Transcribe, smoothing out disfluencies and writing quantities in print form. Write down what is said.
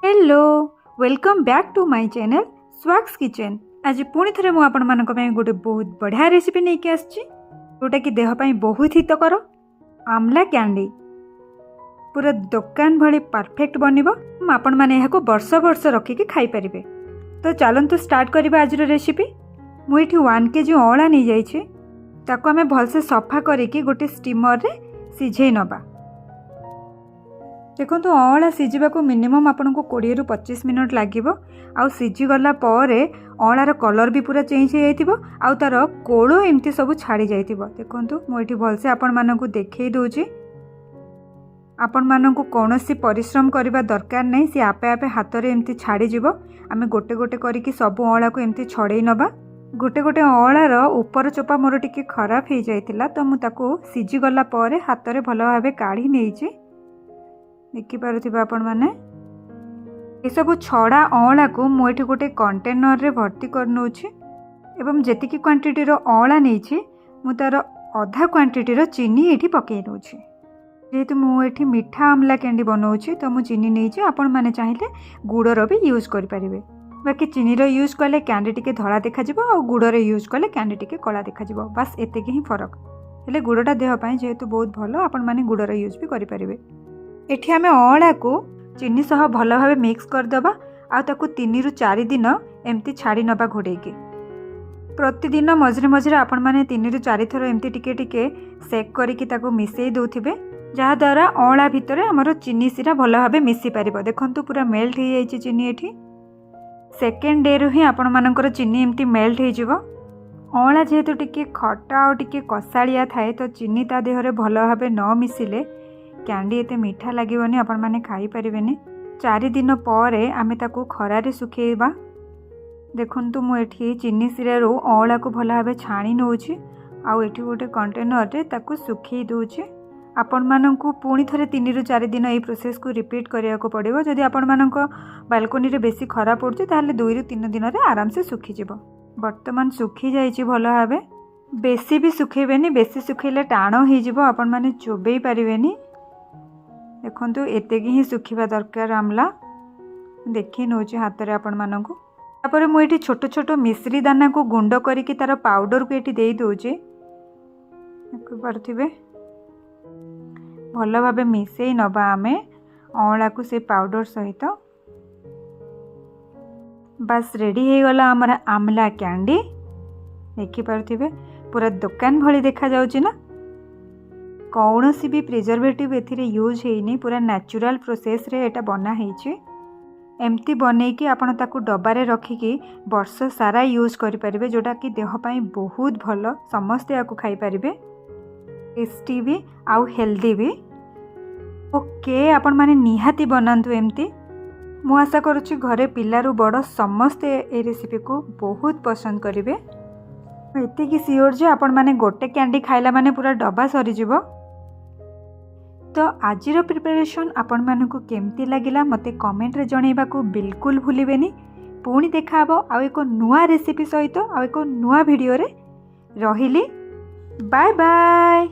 Hello welcome back to my channel स्वाक्स kitchen. आज पुणी थे मुझे गोटे बहुत बढ़िया रेसिपी नहीं कि आसची जोटा कि देह पाई बहुत हितकर आमला कैंडी पूरा दुकान भली परफेक्ट बनिबो। आपण माने यहाँ को वर्ष वर्ष रखिकी खाई परिबे। तो चलंतु स्टार्ट करिबा आज रेसिपी। मुझे 1 kg अँला नहीं जाइए ताको आमे भलसे सफा करिकी गोटे स्टीमर रे सिझेई नबा। देखो अँला सिझा मिनिमम आपन को 20 ରୁ 25 मिनट लगे। आउ सिझीगला अँलार कलर भी पूरा चेंज हो जाइथिबो आउ तार कोड़ एमती सब छाड़ी जाइथिबो। देखंतु मुझे भलसे आपण मानकु देखै दउची। आपण मानकु कोनोसी परिश्रम करबा दरकार नहीं, सी आपे आपे हाथ रे एमती छाड़ी जिवो। आमे गोटे गोटे करिकी सब अँला को एमती छड़ेई नबा। गोटे गोटे अँलार ऊपर चोपा मोर टिके खराब हो जाइतिला तो मु ताकू सिझीगला हाथ रे भल भाबे काढ़ी नेइची। देखिपे आपण मैंने ये सब छड़ा अँला को मुझे गोटे कंटेनर रे भर्ती कर नौछि एवं जेतिकी क्वांटिटी रो अँला नहीं मुझार अधा क्वांटिटी रो चीनी ये पकई नौछि। जेहेतु मुझे मीठा आमला कैंडी बनाऊँगी तो मुझे चीनी नहीं आपण मैंने चाहिए गुड़र भी यूज करें। बाकी चीनी रो यूज कले कैंडी टिके धला देखा और गुड़र यूज कले कैंडी टिके कला देखा। बास एतिकी ही फरक हेले गुड़टा देहपाई जेहेतु बहुत भल आपण मैंने गुड़र यूज भी करें। एठी आमे अँला को चीनी सह भल भाव मिक्स करदबा आ ताकू 3 ରୁ 4 दिन एमती छाड़ी नबा घोड़ेकी। प्रतिदिन मझे मझे आपण मैंने 3 ରୁ 4 थर एमती टिके टिके सेक करिकी ताकू मिसई दउथिबे जहाद्वारा अँला भितर आमर चीनी सीरा भल भाव मिसी पारिबो। देखंतु पूरा मेल्ट हो जाइए चीनी। एठी सेकेंड डे रु ही आपण मानकर चीनी एमती मेल्ट हो जिवो। अँला जेहेतु टिके खट्टा और टिके कसाड़िया थाए तो चीनी ता देहरे भल भाव न मिसिले कैंडी एते मीठा लगे आपण मैंने खाई पारिबेनी। 4 दिन पर आमे ताकू खरारे सुखेबा। देखंतु मु एठी चीनी सिरा रो अँला को भल भाव छाणी नउछि आउ एठी गोटे कंटेनर रे ताकू सुखी दउछि। आपण मानकू पुणी थरे 3 ରୁ 4 दिन ये प्रोसेस को रिपीट करिया को पड़िबो। जदि आपण मानक बालकोनी रे बेसी खरा पड़छि ताले 2 ରୁ 3 दिन रे आराम से सुखी जिवो। वर्तमान सुखी जाइछि भल भाव। बेसी भी सुखेबेनी, बेसी सुखेले टाण हो जिवो आपण माने चोबेई पारिबेनी। देखंतु एतेकी ही सुखिबा दरकार आमला। देखि नउछि हाथ रे आपण मानकू। तापर मु एठी छोट छोट मिश्री दाना को गुंड करिकी तार पाउडर को एठी देई दोछि। देखि पारथिबे भल भाबे मिसेई नबा आमे अँला को से पाउडर सहित। बस रेडी हे गला हमर आमला कैंडी। देखि पारथिबे पूरा दुकान भली देखा जाउछि ना। कौन सी भी प्रिजर्वेटिव एथिरे यूज हेनी, पूरा नेचुरल प्रोसेस रे एटा बना हेछि। एमती बनेकी आपण ताकू डब्बारे रखिकी वर्ष सारा यूज करि परिबे जोटा कि देह पाई बहुत भल। समस्ते याकू खाई परिबे, टेस्टी भी आउ हेल्दी भी। ओके आपण माने निहाती बनांतु एमती। मु आशा करूछि घरे पिलारू बड़ समस्ते ए रेसिपी को बहुत पसंद करिवे। एतिकी सियोर जे आपण माने गोटे कैंडी खाइला माने पूरा डब्बा सरी जिवो। तो आजिर प्रिपरेशन आपण मानकु केमती लागिला मते कमेंट रे जणैबा को बिल्कुल भूलिबेनी। पुणी देखा हबो आ एको नुआ रेसिपी सहित आ एको नुआ वीडियो रे। रहिली, बाय बाय।